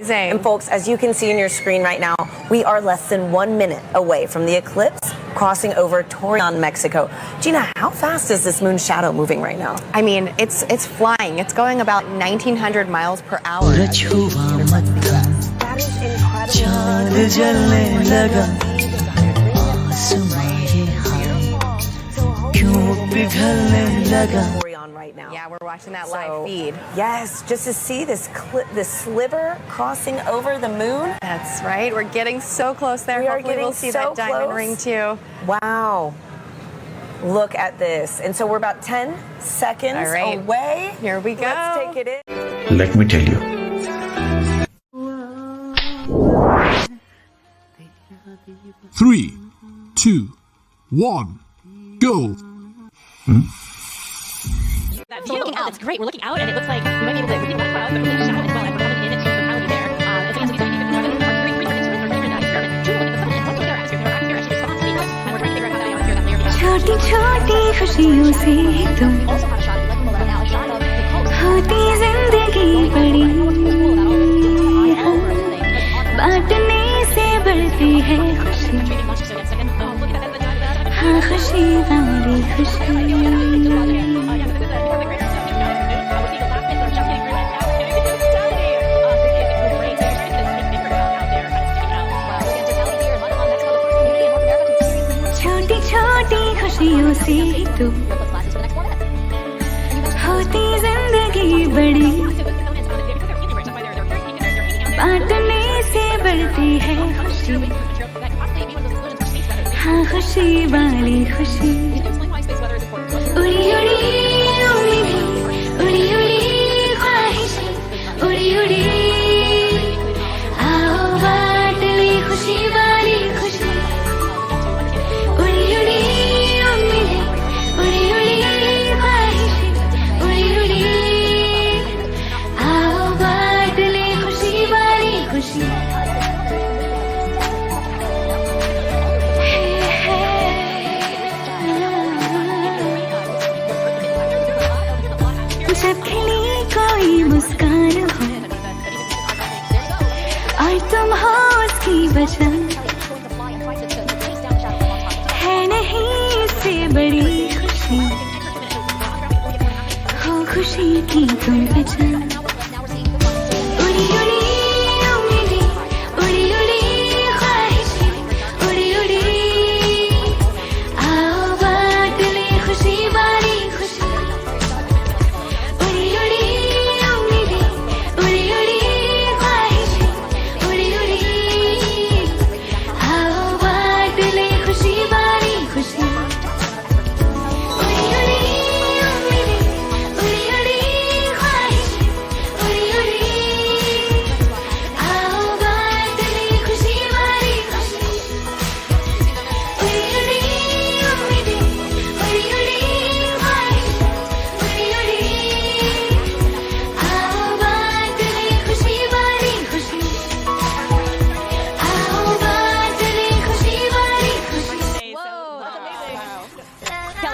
amazing. And folks, as you can see on your screen right now, we are less than 1 minute away from the eclipse crossing over Torreon, Mexico. Gina, how fast is this moon shadow moving right now? I mean, it's flying. It's going about 1,900 miles per hour. That is incredible. Right now. Yeah, we're watching that live feed. Yes, just to see this sliver crossing over the moon. That's right. We're getting so close there. Hopefully we'll see that diamond ring too. Wow. Look at this. And so we're about 10 seconds away. Here we go. Let's take it in. Let me tell you. 3, 2, 1, go. So we're looking out. It's great. We're looking out, and it looks like we might be able to repeat that cloud, but really shadow as well as we're coming in its totality there. And so as we see, our three instruments are different experiments. Two look at the sun and one look at their atmosphere. Their atmosphere actually responds to the eclipse, and we're trying to figure out how that atmosphere, that layer of छोटी छोटी खुशियों से तुम also have a shot. If you'd like to pull that out now, a shot of the coast. होती जिंदगी बड़ी बांटने से बढ़ती है खुशी हाँ खुशी वाली खुशी खुशियों से तुम होती जिंदगी बड़ी बांटने से बढ़ती है खुशी हाँ खुशी वाली खुशी उड़ी उड़ी उम्मीदें उड़ी उड़ी ख्वाहिशें उड़ी उड़ी आओ बांट ले खुशी वाली खुशी जब खिली कोई मुस्कान हो और तुम हो उसकी वजह है नहीं इससे बड़ी खुशी हो खुशी की तुम वजह उड़ी उड़ी उम्मीदें उड़ी उड़ी ख्वाहिशें उड़ी उड़ी आओ बांट ले खुशी वाली खुशी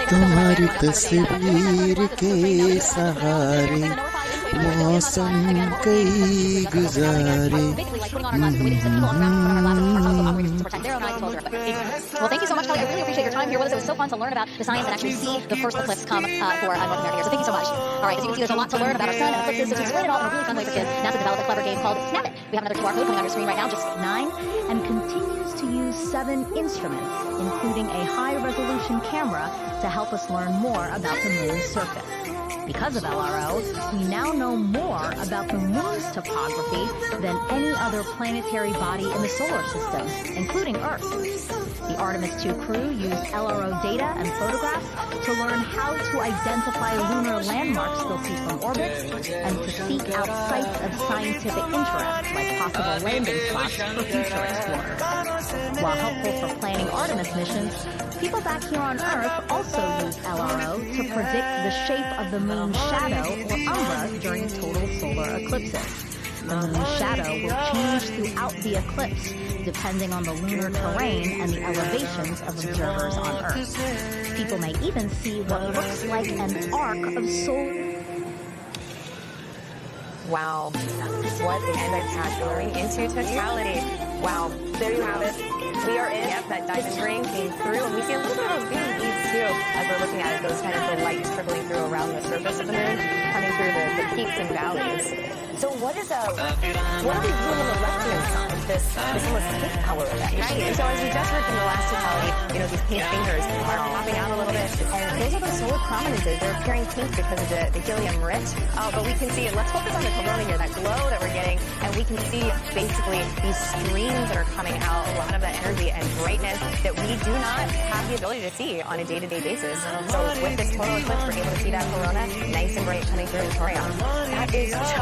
तुम्हारी तस्वीर के सहारे मौसम कई गुजारे Well, thank you so much, Kelly. I really appreciate your time here with us. It was so fun to learn about the science and actually see the first eclipse come for North America here. So thank you so much. All right, as you can see, there's a lot to learn about our sun and eclipses. So to explain it all in a really fun way for kids, NASA developed a clever game called Snap It. We have another QR code coming on your screen right now, just 9, and continues to use 7 instruments, including a high-resolution camera to help us learn more about the moon's surface. Because of LRO, we now know more about the moon's topography than any other planetary body in the solar system, including Earth. The Artemis II crew used LRO data and photographs to learn how to identify lunar landmarks they'll see from orbit and to seek out sites of scientific interest, like possible landing spots for future explorers. While helpful for planning Artemis missions, people back here on Earth also use LRO to predict the shape of the moon's shadow or umbra during total solar eclipses. The moon's shadow will change throughout the eclipse, depending on the lunar terrain and the elevations of observers on Earth. People may even see what looks like an arc of solar. Wow. What is spectacular. Going into totality. Wow. There you have it. We are in. Yep, that diamond ring came through, and we see a little bit of those green beads too as we're looking at it. Those kind of the light trickling through around the surface of the moon, coming through the peaks and valleys. So what are we doing on the left-hand side? This almost pink color effect. Right, and so as we just heard from the last totality, these pink fingers are popping out a little bit, and those are those solar prominences. They're appearing pink because of the helium rich, but we can see, let's focus on the corona here, that glow that we're getting, and we can see basically these streams that are coming out, a lot of that energy and brightness that we do not have the ability to see on a day-to-day basis. So with this total eclipse, we're able to see that corona nice and bright coming through Victoria. That is just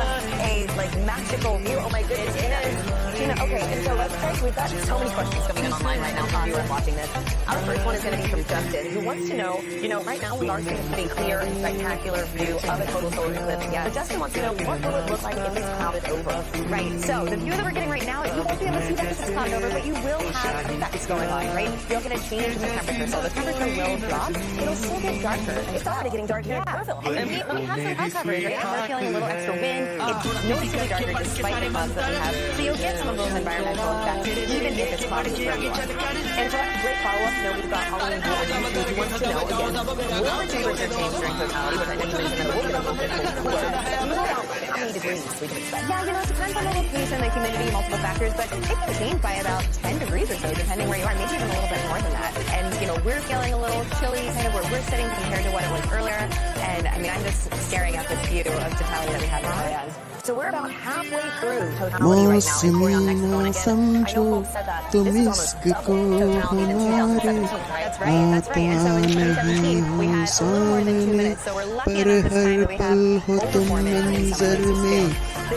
a magical view. Oh my goodness, it is. Gina, okay, and so let's say we've got so many questions coming in online right now from viewers watching this. Our first one is going to be from Justin, who wants to know, right now we are seeing a pretty clear and spectacular view of a total solar eclipse. Yeah. But Justin wants to know, what will it look like if it's clouded over? Right, so the view that we're getting right now, you won't be able to see that if it's clouded over, but you will have effects going on, right? You'll get a change in the temperature, so the temperature will drop. It'll still get darker. It's already getting dark here. Yeah. And we have some cloud coverage, right? We're feeling a little extra wind. It's noticeably darker despite the clouds that we have. So you'll get some of those environmental effects, even if it's cloudy for everyone. And so that's a great follow-up. We've got Halloween here on YouTube. Who wants to know, again, will the temperature change during totality? Which I know you mentioned that it will get a little bit cooler. Do you know about how many degrees we can expect? Yeah, it depends on the location, the humidity, multiple factors, but it can change by about 10 degrees or so, depending where you are, maybe even a little bit more than that. And, we're feeling a little chilly, kind of where we're sitting compared to what it was earlier. And, I'm just staring at this view of totality that we have now. So we're about halfway through totality right now. And we're on next one again. I know folks said that this is almost double totality than 2017, right? That's right. And so in 2017, we had a little more than 2 minutes. So we're lucky enough this time that we have over 4 minutes. This is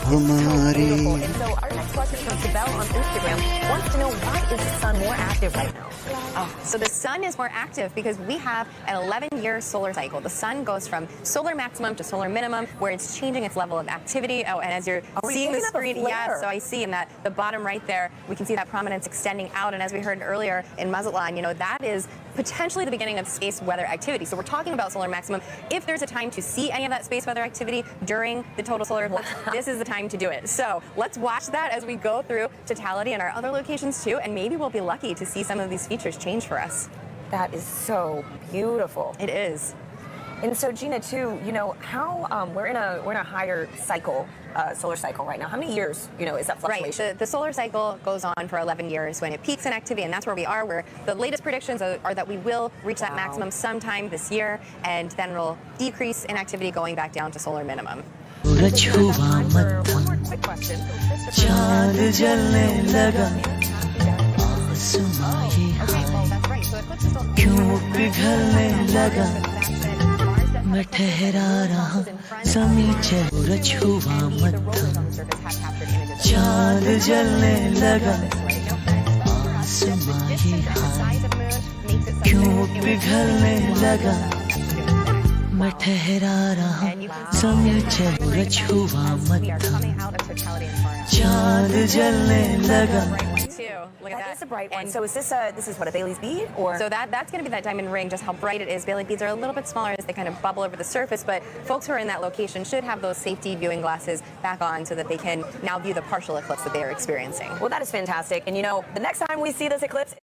so beautiful. And so our next question from Sibel on Instagram wants to know, why is the sun more active right now? So the sun is more active because we have an 11-year solar cycle. The sun goes from solar maximum to solar minimum, where it's changing its level of activity. Oh, and as you're seeing the screen, yeah, so I see in that the bottom right there, we can see that prominence extending out. And as we heard earlier in Mazatlán, that is potentially the beginning of space weather activity. So we're talking about solar maximum. If there's a time to see any of that space weather activity during the total solar eclipse, this is the time to do it. So let's watch that as we go through totality and our other locations too, and maybe we'll be lucky to see some of these features change for us. That is so beautiful. It is. And so, Gina, too, how we're in a higher cycle, solar cycle right now. How many years, is that fluctuation? Right. The solar cycle goes on for 11 years when it peaks in activity, and that's where we are. Where the latest predictions are that we will reach that maximum sometime this year, and then we'll decrease in activity, going back down to solar minimum. One more quick question. मैं ठहरा रहा ज़मीं सूरज हुआ मत्था चाँद जलने लगा आसमां ही क्यों पिघलने लगा मैं ठहरा रहा ज़मीं सूरज हुआ मत्था चाँद जलने लगा. Look at that. That's a bright one. So is this what, a Bailey's bead? Or? So that's going to be that diamond ring, just how bright it is. Bailey beads are a little bit smaller as they kind of bubble over the surface, but folks who are in that location should have those safety viewing glasses back on so that they can now view the partial eclipse that they are experiencing. Well, that is fantastic. And the next time we see this eclipse,